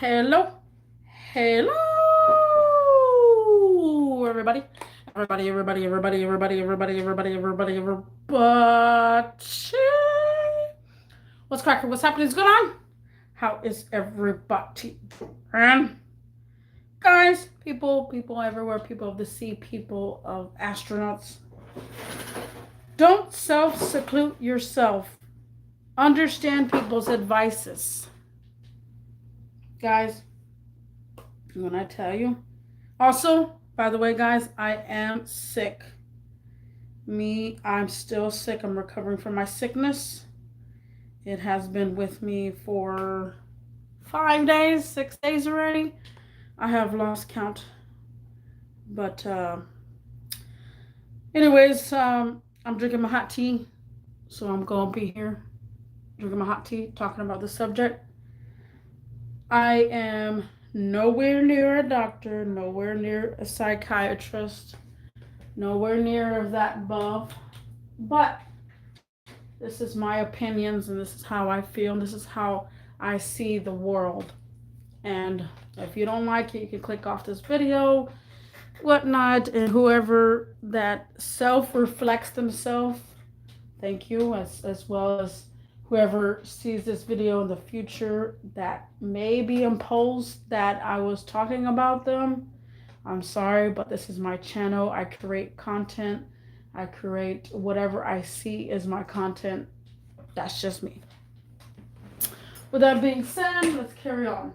Hello, hello, everybody. Everybody. What's cracking? What's happening? What's going on? How is everybody doing? Guys, people everywhere, people of the sea, people of astronauts. Don't self-seclude yourself. Understand people's advices. Guys, when I tell you. Also, by the way, guys, I am sick. I'm still sick. I'm recovering from my sickness. It has been with me for 5 days, 6 days already. I have lost count. But, anyways, I'm drinking my hot tea. So I'm going to be here drinking my hot tea, talking about the subject. I am nowhere near a doctor, nowhere near a psychiatrist, nowhere near of that above. But this is my opinions, and this is how I feel, and this is how I see the world. And if you don't like it, you can click off this video, whatnot, and whoever that self-reflects themselves, thank you, as well as whoever sees this video in the future that may be imposed that I was talking about them. I'm sorry, but this is my channel. I create content. I create whatever I see as my content. That's just me. With that being said, let's carry on.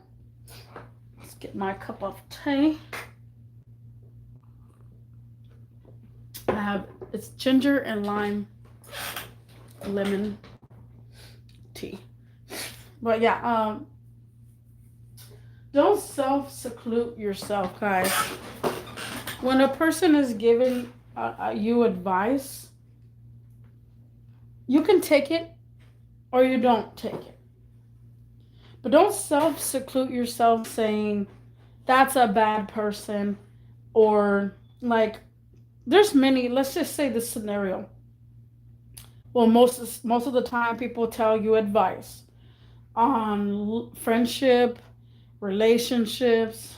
Let's get my cup of tea. It's ginger and lime lemon tea. But yeah, don't self-seclude yourself, guys. When a person is giving you advice, you can take it or you don't take it. But don't self-seclude yourself saying that's a bad person, or like there's many, let's just say this scenario. Well, most of the time people tell you advice on friendship, relationships.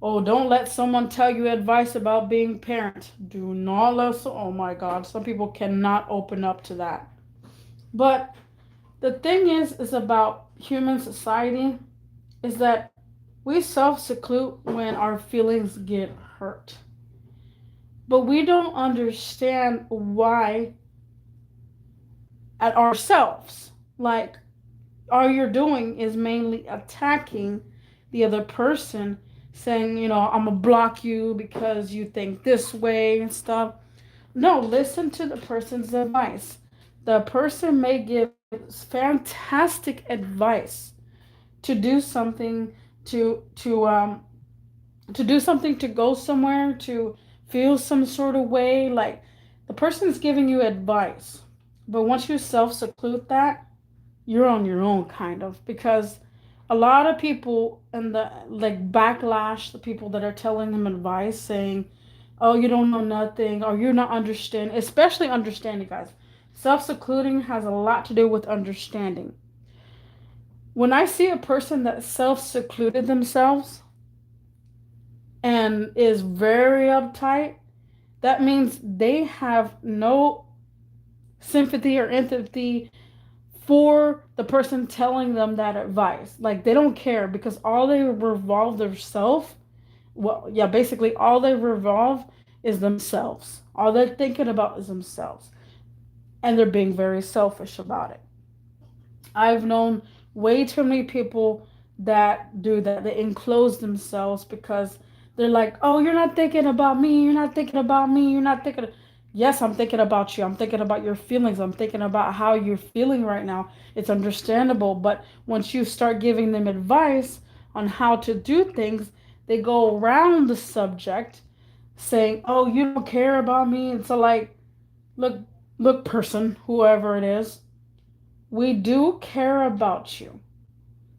Oh, don't let someone tell you advice about being parent. Do not let, oh my God, some people cannot open up to that. But the thing is about human society is that we self-seclude when our feelings get hurt. But we don't understand why at ourselves. Like, all you're doing is mainly attacking the other person, saying, I'm gonna block you because you think this way and stuff. No, listen to the person's advice. The person may give fantastic advice to do something, to do something, to go somewhere, to feel some sort of way. Like, the person's giving you advice, but once you self-seclude that, you're on your own, kind of, because a lot of people in the like backlash the people that are telling them advice, saying, oh, you don't know nothing, or you're not understanding, especially understanding, guys. Self-secluding has a lot to do with understanding. When I see a person that self-secluded themselves and is very uptight, that means they have no sympathy or empathy for the person telling them that advice. Like, they don't care, because all they revolve themselves, well, yeah, basically all they revolve is themselves. All they're thinking about is themselves. And they're being very selfish about it. I've known way too many people that do that. They enclose themselves because they're like, oh, you're not thinking about me. You're not thinking about me. You're not thinking. Yes, I'm thinking about you. I'm thinking about your feelings. I'm thinking about how you're feeling right now. It's understandable. But once you start giving them advice on how to do things, they go around the subject saying, oh, you don't care about me. And so, like, look, person, whoever it is, we do care about you.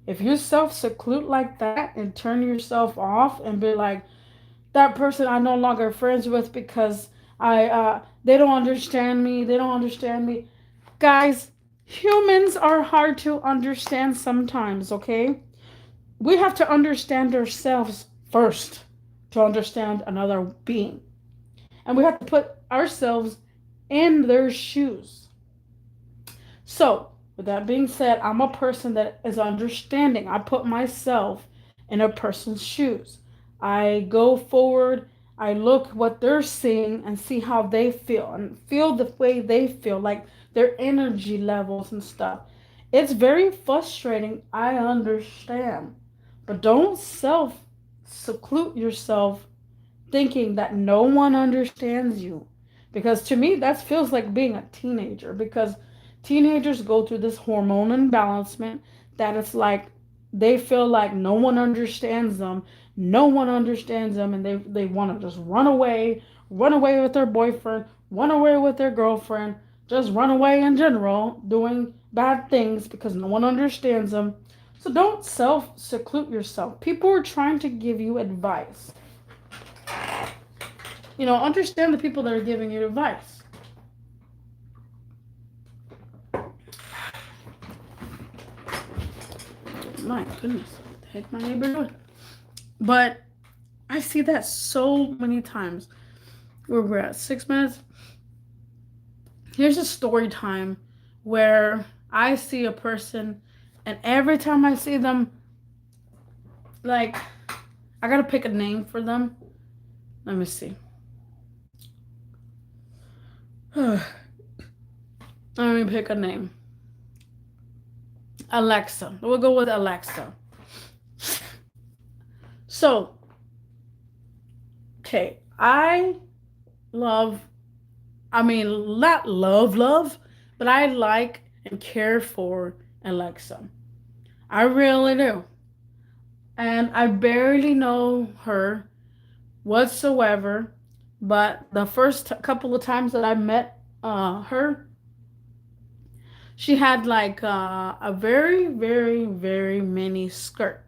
If you self-seclude like that and turn yourself off and be like, that person I'm no longer friends with because they don't understand me. They don't understand me. Guys, humans are hard to understand sometimes, okay? We have to understand ourselves first to understand another being. And we have to put ourselves in their shoes. So, with that being said, I'm a person that is understanding. I put myself in a person's shoes. I go forward, I look what they're seeing and see how they feel and feel the way they feel, like their energy levels and stuff. It's very frustrating, I understand. But don't self seclude yourself thinking that no one understands you. Because to me, that feels like being a teenager. Because teenagers go through this hormone imbalancement that it's like they feel like no one understands them, no one understands them, and they want to just run away with their boyfriend, run away with their girlfriend, just run away in general, doing bad things because no one understands them. So don't self seclude yourself. People are trying to give you advice. Understand the people that are giving you advice. My goodness, what the heck my neighbor doing? But I see that so many times. Where we're at 6 minutes. Here's a story time where I see a person, and every time I see them, like, I gotta pick a name for them. Let me see. Let me pick a name. Alexa. We'll go with Alexa. So, okay, love, not love, but I like and care for Alexa. I really do. And I barely know her whatsoever, but the first couple of times that I met her, she had like a very, very, very mini skirt.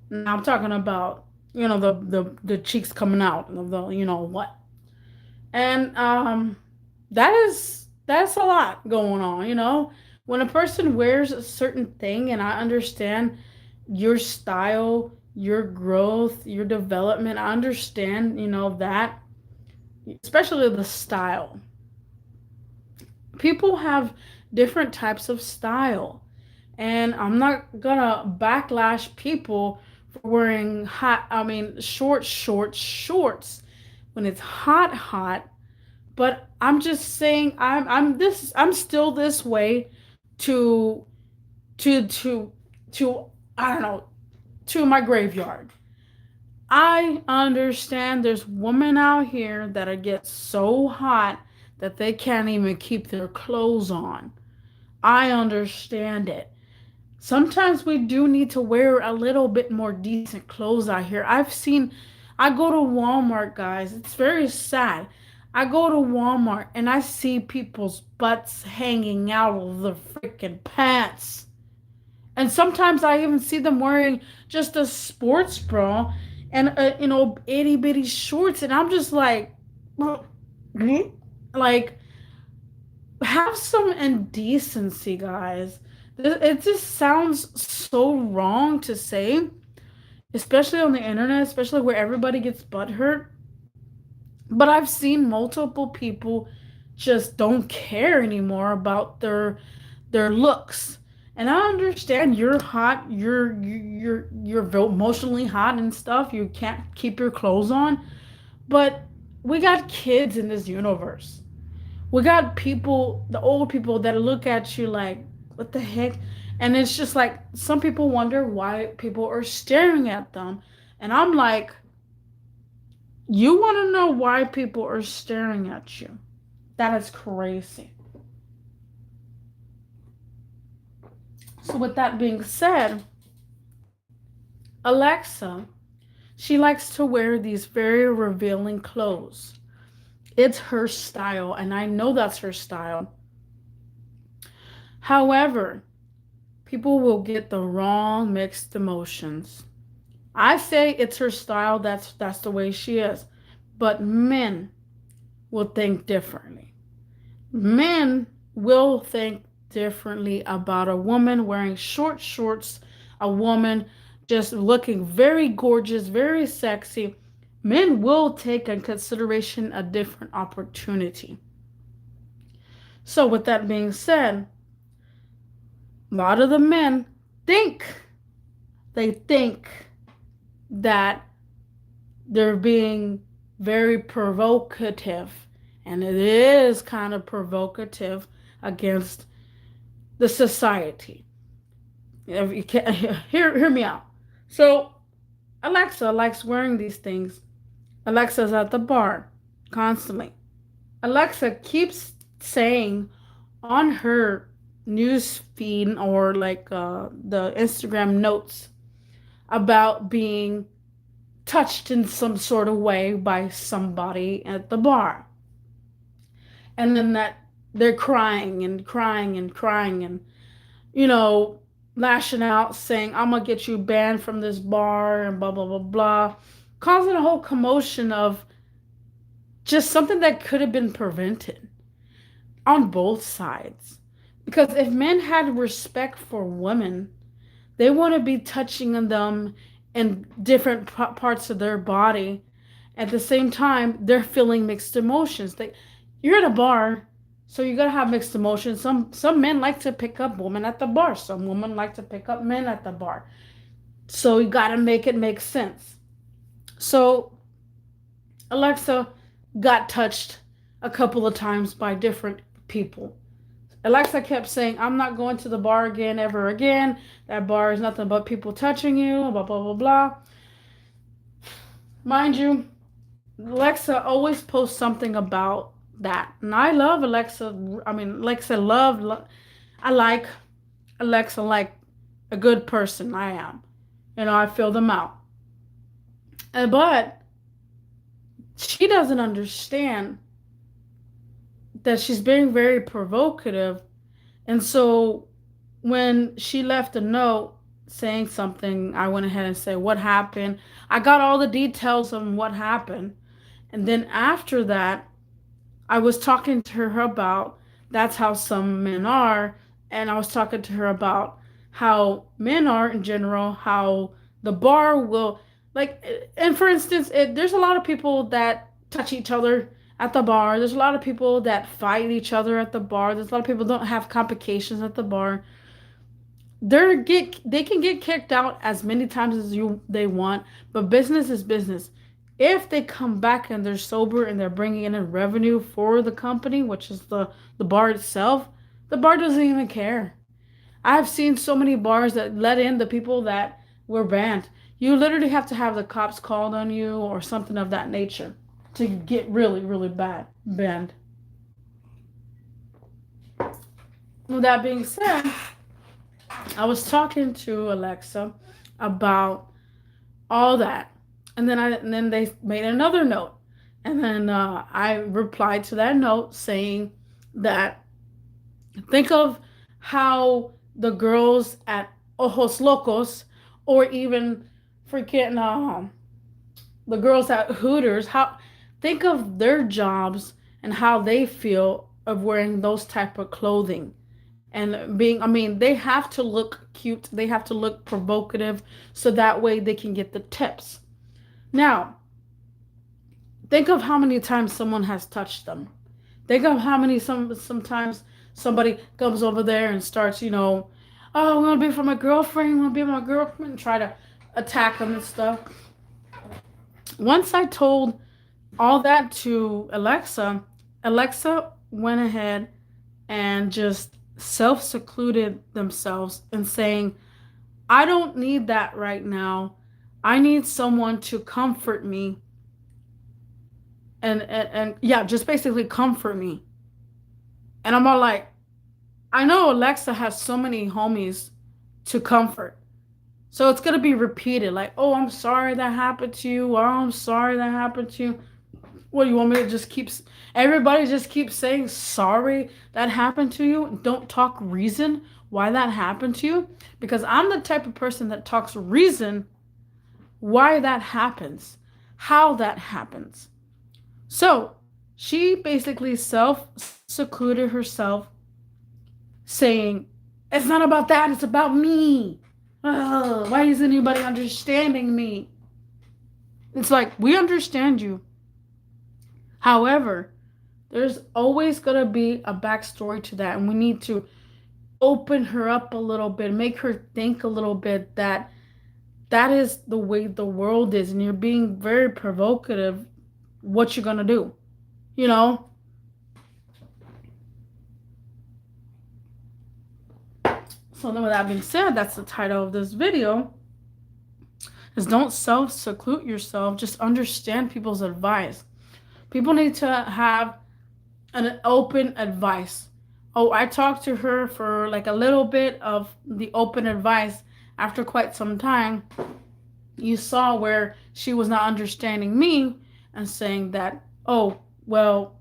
Now I'm talking about, the cheeks coming out of the, what. And that's a lot going on. When a person wears a certain thing, and I understand your style, your growth, your development, I understand, that, especially the style. People have different types of style. And I'm not gonna backlash people for wearing shorts when it's hot. But I'm just saying I'm still this way to to to to I don't know, to my graveyard. I understand there's women out here that are get so hot that they can't even keep their clothes on. I understand it. Sometimes we do need to wear a little bit more decent clothes out here. I go to Walmart, guys. It's very sad. I go to Walmart and I see people's butts hanging out of the freaking pants. And sometimes I even see them wearing just a sports bra and itty bitty shorts. And I'm just like, like, have some indecency, guys. It just sounds so wrong to say, especially on the internet, especially where everybody gets butt hurt. But I've seen multiple people just don't care anymore about their looks. And I understand you're hot, you're emotionally hot and stuff. You can't keep your clothes on, but we got kids in this universe. We got people, the old people that look at you like, what the heck? And it's just like some people wonder why people are staring at them. And I'm like, you want to know why people are staring at you? That is crazy. So, with that being said, Alexa, she likes to wear these very revealing clothes. It's her style, and I know that's her style. However, people will get the wrong mixed emotions. I say it's her style, that's the way she is. But men will think differently. Men will think differently about a woman wearing short shorts, a woman just looking very gorgeous, very sexy, men will take in consideration a different opportunity. So, with that being said, a lot of the men think, think that they're being very provocative, and it is kind of provocative against the society. If you can't, hear me out. So Alexa likes wearing these things. Alexa's at the bar constantly. Alexa keeps saying on her news feed or like the Instagram notes about being touched in some sort of way by somebody at the bar. And then that they're crying and crying and crying and, you know, lashing out saying, I'm going to get you banned from this bar and blah, blah, blah, blah. Causing a whole commotion of just something that could have been prevented on both sides. Because if men had respect for women, they want to be touching on them in different parts of their body. At the same time, they're feeling mixed emotions. You're at a bar, so you gotta have mixed emotions. Some men like to pick up women at the bar. Some women like to pick up men at the bar. So you gotta make it make sense. So Alexa got touched a couple of times by different people. Alexa kept saying, I'm not going to the bar again, ever again. That bar is nothing but people touching you, blah, blah, blah, blah. Mind you, Alexa always posts something about that. And I love Alexa. I mean, Alexa, I like Alexa like a good person. I am. You know, I feel them out. But she doesn't understand that she's being very provocative. And so when she left a note saying something, I went ahead and said, what happened? I got all the details on what happened. And then after that, I was talking to her about that's how some men are. And I was talking to her about how men are in general, how the bar will, like, and for instance, there's a lot of people that touch each other at the bar. There's a lot of people that fight each other at the bar. There's a lot of people don't have complications at the bar. They can get kicked out as many times as they want, but business is business. If they come back and they're sober and they're bringing in a revenue for the company, which is the bar itself, the bar doesn't even care. I've seen so many bars that let in the people that were banned. You literally have to have the cops called on you or something of that nature to get really, really bad banned. With that being said, I was talking to Alexa about all that, and then they made another note, and then I replied to that note saying that think of how the girls at Ojos Locos, or even freaking the girls at Hooters, how think of their jobs and how they feel of wearing those type of clothing and being, I mean, they have to look cute, they have to look provocative so that way they can get the tips. Now think of how many times someone has touched them. Think of how many sometimes somebody comes over there and starts, you know, oh, I'm gonna be for my girlfriend, I'm gonna be my girlfriend, and try to attack them and stuff. Once I told all that to Alexa, Alexa went ahead and just self-secluded themselves and saying, I don't need that right now. I need someone to comfort me and yeah, just basically comfort me. And I'm all like, I know Alexa has so many homies to comfort. So it's gonna be repeated, like, oh, I'm sorry that happened to you, or I'm sorry that happened to you. What do you want me to just keep? Everybody just keeps saying sorry that happened to you. Don't talk reason why that happened to you, because I'm the type of person that talks reason why that happens, how that happens. So she basically self-secluded herself, saying, it's not about that, it's about me. Why isn't anybody understanding me? It's like, we understand you. However, there's always going to be a backstory to that. And we need to open her up a little bit, make her think a little bit that that is the way the world is. And you're being very provocative. What you're going to do, you know? So then with that being said, that's the title of this video, is don't self-seclude yourself. Just understand people's advice. People need to have an open advice. Oh, I talked to her for like a little bit of the open advice. After quite some time, you saw where she was not understanding me and saying that, oh, well,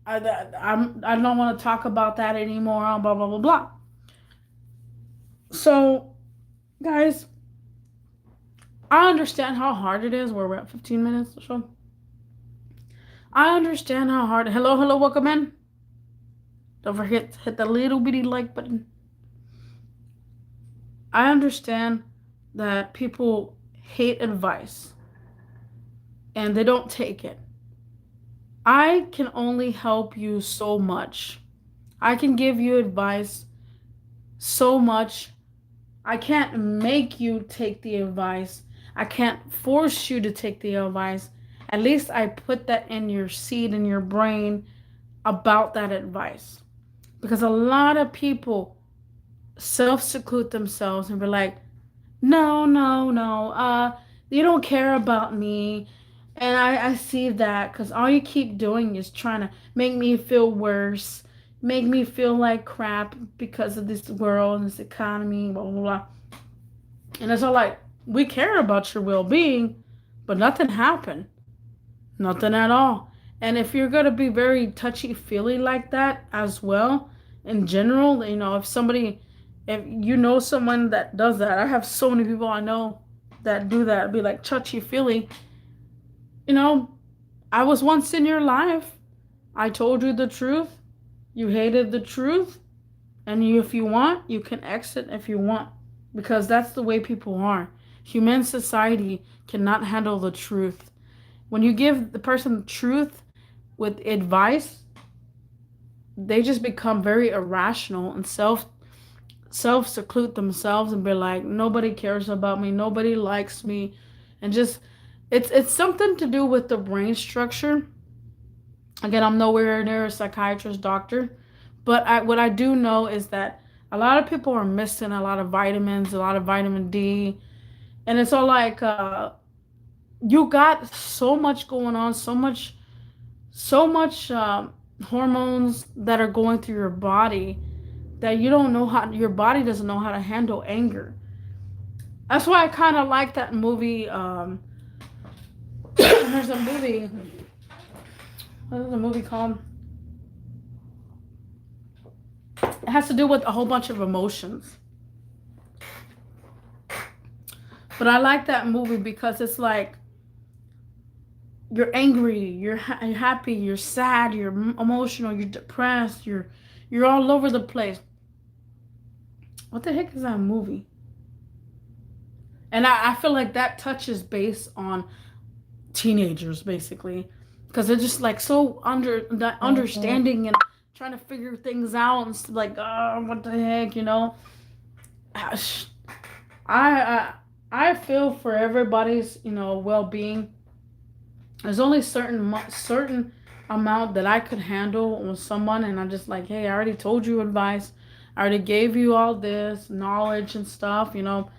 I don't want to talk about that anymore, blah, blah, blah, blah. So, guys, I understand how hard it is. We're at 15 minutes or so. I understand how hard. Hello, hello, welcome in. Don't forget to hit the little bitty like button. I understand that people hate advice and they don't take it. I can only help you so much. I can give you advice so much. I can't make you take the advice. I can't force you to take the advice. At least I put that in your seed, in your brain, about that advice. Because a lot of people self-seclude themselves and be like, no, no, no, you don't care about me. And I see that because all you keep doing is trying to make me feel worse, make me feel like crap because of this world and this economy, blah, blah, blah. And it's all like, we care about your well-being, but nothing happened. Nothing at all. And if you're going to be very touchy-feely like that as well, in general, you know, if you know someone that does that, I have so many people I know that do that, be like touchy-feely. You know, I was once in your life. I told you the truth. You hated the truth. And if you want, you can exit if you want. Because that's the way people are. Human society cannot handle the truth. When you give the person the truth with advice, they just become very irrational and self-seclude themselves and be like, nobody cares about me, nobody likes me. And just, it's something to do with the brain structure. Again, I'm nowhere near a psychiatrist, doctor, but what I do know is that a lot of people are missing a lot of vitamins, a lot of vitamin D, and it's all like, you got so much going on, so much hormones that are going through your body that you don't know how, your body doesn't know how to handle anger. That's why I kind of like that movie. There's a movie. What is the movie called? It has to do with a whole bunch of emotions. But I like that movie because it's like, you're angry, you're happy, you're sad, you're emotional, you're depressed, you're all over the place. What the heck is that movie? And I feel like that touches base on teenagers, basically, because they're just like so understanding and trying to figure things out and like, oh, what the heck, you know. I feel for everybody's, you know, well-being. There's only certain amount that I could handle with someone, and I'm just like, hey, I already told you advice, I already gave you all this knowledge and stuff, you know.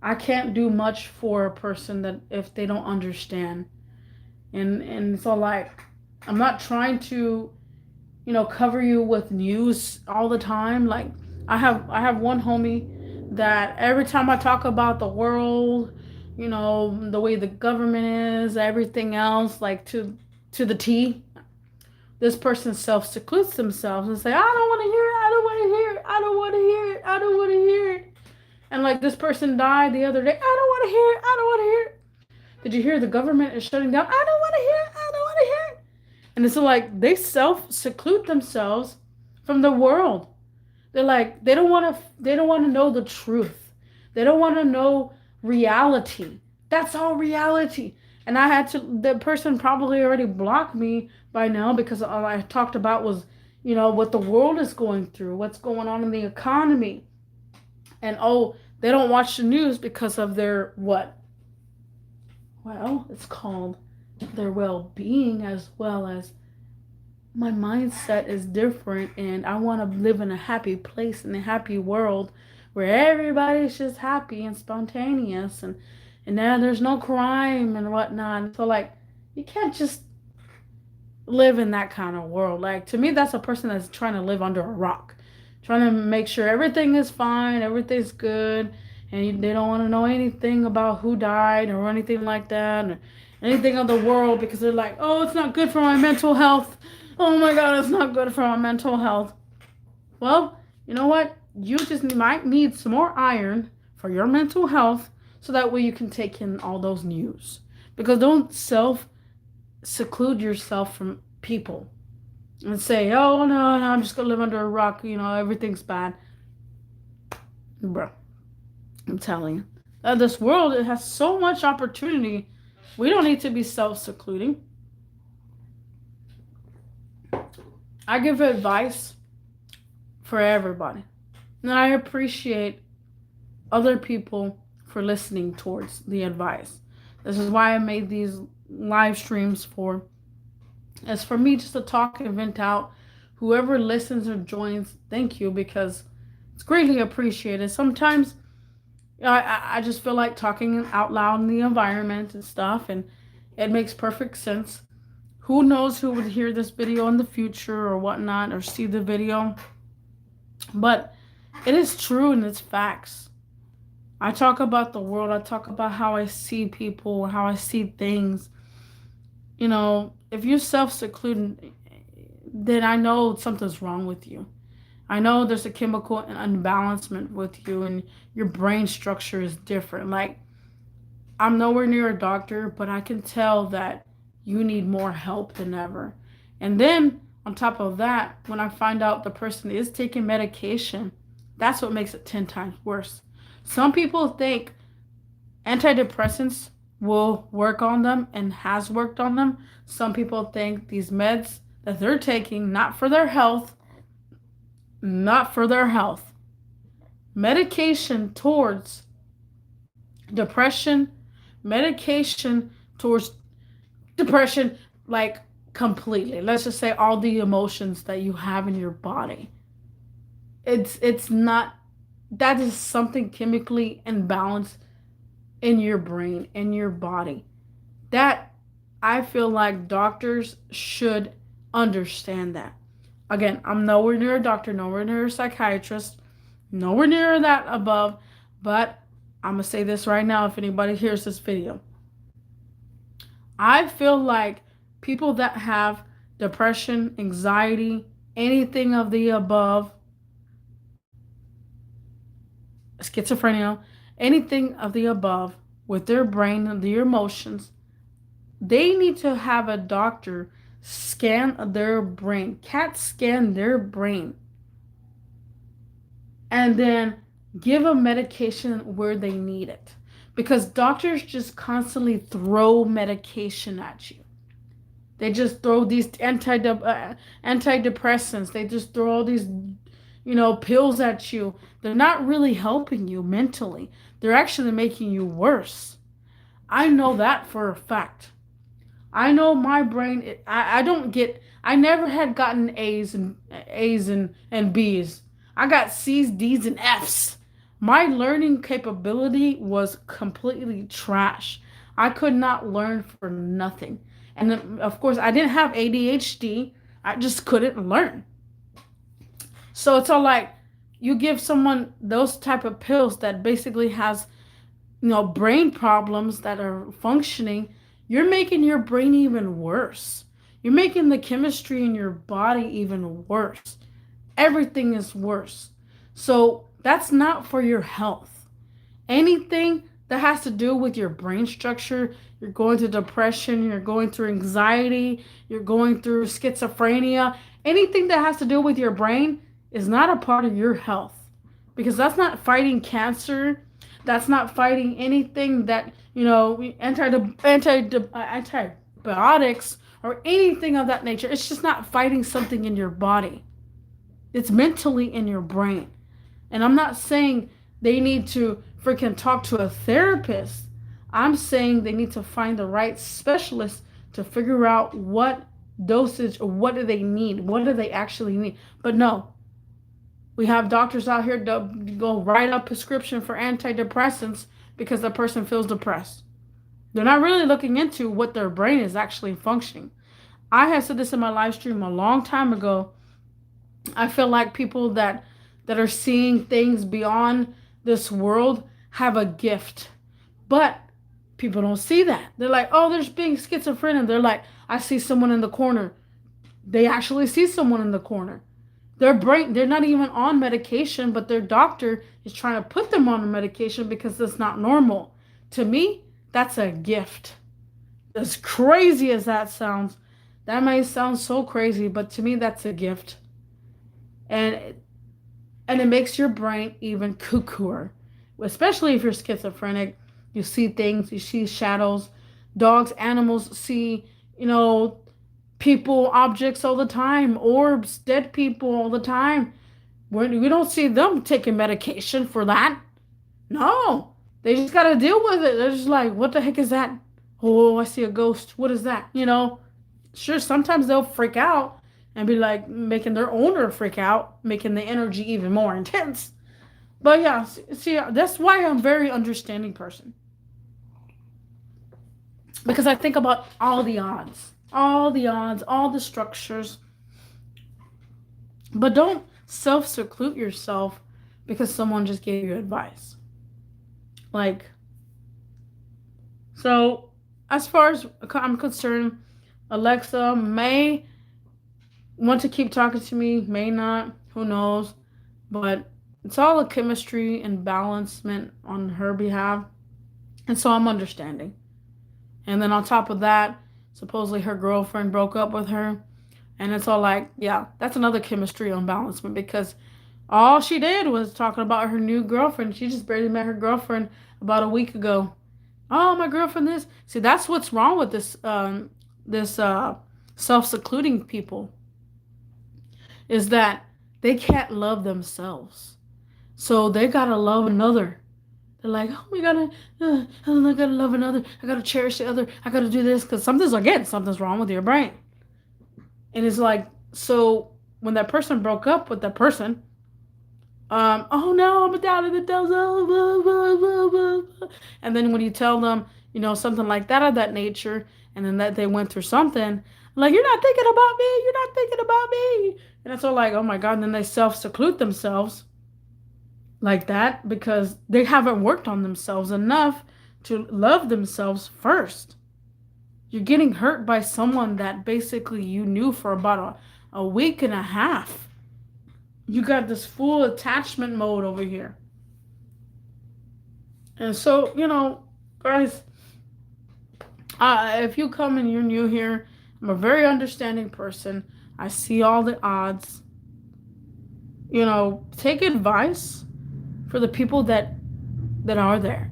I can't do much for a person that if they don't understand. And so like, I'm not trying to, you know, cover you with news all the time. Like, I have one homie that every time I talk about the world, you know, the way the government is, everything else, like to the T, this person self-secludes themselves and say, I don't want to hear it, I don't want to hear it, I don't want to hear it, I don't want to hear it. And like, this person died the other day, I don't want to hear it, I don't want to hear it. Did you hear the government is shutting down? I don't want to hear it, I don't want to hear it. And it's like, they self-seclude themselves from the world. They're like, they don't want to know the truth. They don't want to know reality. That's all reality. And I had to, the person probably already blocked me by now because all I talked about was, what the world is going through, what's going on in the economy. And oh, they don't watch the news because of their what? Well, it's called their well being, as well as my mindset is different and I want to live in a happy place, in a happy world where everybody's just happy and spontaneous, and now there's no crime and whatnot. So like, you can't just live in that kind of world. Like, to me, that's a person that's trying to live under a rock, trying to make sure everything is fine, everything's good, and they don't want to know anything about who died or anything like that, or anything of the world, because they're like, oh, it's not good for my mental health. Oh my God, it's not good for my mental health. Well, you know what? You just might need some more iron for your mental health, so that way you can take in all those news. Because don't seclude yourself from people and say, oh no, no, I'm just gonna live under a rock, everything's bad. Bro, I'm telling you. This world, it has so much opportunity. We don't need to be self-secluding. I give advice for everybody. And I appreciate other people for listening towards the advice. This is why I made these live streams for. As for me just to talk and vent out. Whoever listens or joins, thank you, because it's greatly appreciated. Sometimes I just feel like talking out loud in the environment and stuff, and it makes perfect sense. Who knows who would hear this video in the future or whatnot, or see the video. But it is true and it's facts. I talk about the world. I talk about how I see people, how I see things. If you're self-secluded, then I know something's wrong with you. I know there's a chemical unbalancement with you, and your brain structure is different. Like, I'm nowhere near a doctor, but I can tell that you need more help than ever. And then, on top of that, when I find out the person is taking medication, that's what makes it 10 times worse. Some people think antidepressants will work on them and has worked on them. Some people think these meds that they're taking, not for their health, medication towards depression, medication towards depression, like completely. Let's just say all the emotions that you have in your body. It's not, that is something chemically imbalanced in your brain, in your body. That, I feel like doctors should understand that. Again, I'm nowhere near a doctor, nowhere near a psychiatrist, nowhere near that above, but I'm going to say this right now if anybody hears this video. I feel like people that have depression, anxiety, anything of the above, schizophrenia, anything of the above with their brain and their emotions, they need to have a doctor scan their brain, CAT scan their brain, and then give a medication where they need it. Because doctors just constantly throw medication at you. They just throw these antidepressants. They just throw all these, pills at you. They're not really helping you mentally. They're actually making you worse. I know that for a fact. I know my brain. I never had gotten A's and B's. I got C's, D's, and F's. My learning capability was completely trash. I could not learn for nothing. And of course, I didn't have ADHD. I just couldn't learn. So it's all like, you give someone those type of pills that basically has, brain problems that are functioning, you're making your brain even worse. You're making the chemistry in your body even worse. Everything is worse. So that's not for your health. Anything that has to do with your brain structure, you're going through depression, you're going through anxiety, you're going through schizophrenia, anything that has to do with your brain is not a part of your health. Because that's not fighting cancer. That's not fighting anything that, antibiotics or anything of that nature. It's just not fighting something in your body. It's mentally in your brain. And I'm not saying they need to freaking talk to a therapist. I'm saying they need to find the right specialist to figure out what dosage or what do they need. What do they actually need? But no, we have doctors out here that go write up prescription for antidepressants because the person feels depressed. They're not really looking into what their brain is actually functioning. I had said this in my live stream a long time ago. I feel like people that are seeing things beyond this world have a gift. But people don't see that. They're like, oh, there's being schizophrenic. They're like, I see someone in the corner. They actually see someone in the corner. Their brain, they're not even on medication, but their doctor is trying to put them on a medication because that's not normal. To me, that's a gift. As crazy as that sounds, that may sound so crazy, but to me, that's a gift. And and it makes your brain even cuckooer. Especially if you're schizophrenic, you see things, you see shadows. Dogs, animals see, people, objects all the time, orbs, dead people all the time. We don't see them taking medication for that. No, they just got to deal with it. They're just like, what the heck is that? Oh, I see a ghost. What is that? Sure, sometimes they'll freak out and be like making their owner freak out, making the energy even more intense. But yeah, see, that's why I'm a very understanding person. Because I think about all the structures. But don't self-seclude yourself because someone just gave you advice. Like, so as far as I'm concerned, Alexa may want to keep talking to me, may not, who knows. But it's all a chemistry and balancement on her behalf. And so I'm understanding. And then on top of that, supposedly her girlfriend broke up with her. And it's all like, yeah, that's another chemistry unbalancement because all she did was talking about her new girlfriend. She just barely met her girlfriend about a week ago. Oh, my girlfriend this. See, that's what's wrong with this self-secluding people is that they can't love themselves. So they gotta love another. They're like, oh, I gotta love another. I gotta cherish the other. I gotta do this because something's wrong with your brain. And it's like, so when that person broke up with that person, oh no, I'm down in the dumps. Blah, blah, blah, blah. And then when you tell them, something like that of that nature, and then that they went through something, like, you're not thinking about me. You're not thinking about me. And it's all like, oh my God. And then they self-seclude themselves like that because they haven't worked on themselves enough to love themselves first. You're getting hurt by someone that basically you knew for about a week and a half. You got this full attachment mode over here. And so, guys, if you come and you're new here, I'm a very understanding person. I see all the odds. Take advice for the people that are there.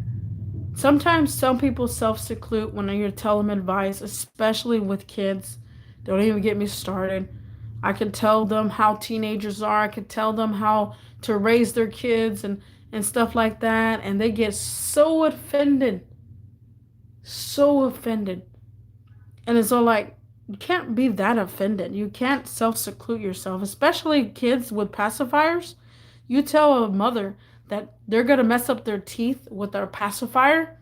Sometimes some people self-seclude when you tell them advice, especially with kids. Don't even get me started. I can tell them how teenagers are. I can tell them how to raise their kids and stuff like that. And they get so offended. So offended. And it's all like, you can't be that offended. You can't self-seclude yourself, especially kids with pacifiers. You tell a mother that they're going to mess up their teeth with their pacifier.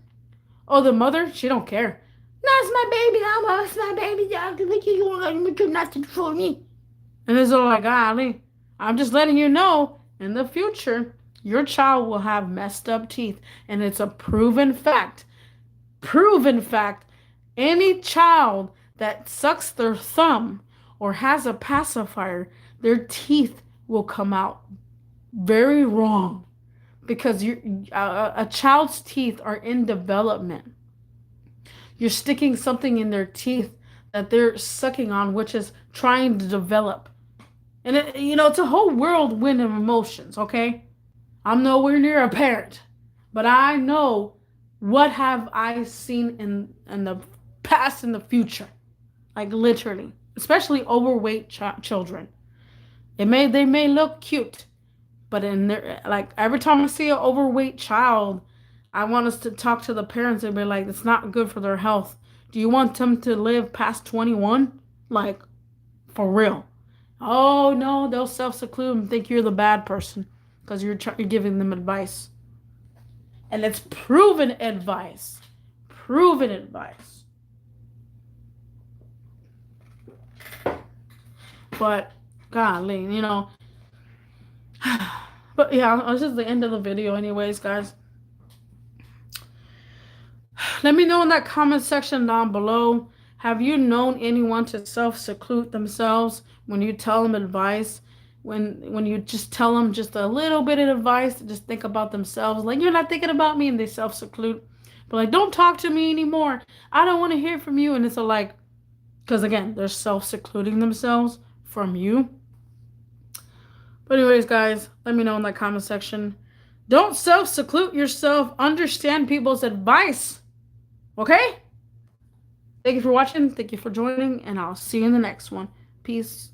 Oh, the mother, she don't care. No, it's my baby. No, it's my baby. You do nothing for me. And it's all like, golly, I'm just letting you know, in the future, your child will have messed up teeth. And it's a proven fact. Proven fact. Any child that sucks their thumb or has a pacifier, their teeth will come out very wrong. Because a child's teeth are in development. You're sticking something in their teeth that they're sucking on, which is trying to develop. And it's a whole whirlwind of emotions, okay? I'm nowhere near a parent, But I know what have I seen in the past and the future. Like literally, especially overweight children. They may look cute, but in their like every time I see an overweight child, I want us to talk to the parents and be like, it's not good for their health. Do you want them to live past 21? Like for real. Oh no, they'll self-seclude and think you're the bad person because you're giving them advice. And it's proven advice. Proven advice. But golly, but yeah, this is the end of the video anyways, guys. Let me know in that comment section down below. Have you known anyone to self-seclude themselves when you tell them advice? When you just tell them just a little bit of advice to just think about themselves, like you're not thinking about me, and they self-seclude. But like, don't talk to me anymore. I don't want to hear from you. And it's a like, because again, they're self-secluding themselves from you. But anyways, guys, let me know in that comment section. Don't self-seclude yourself. Understand people's advice. Okay? Thank you for watching. Thank you for joining. And I'll see you in the next one. Peace.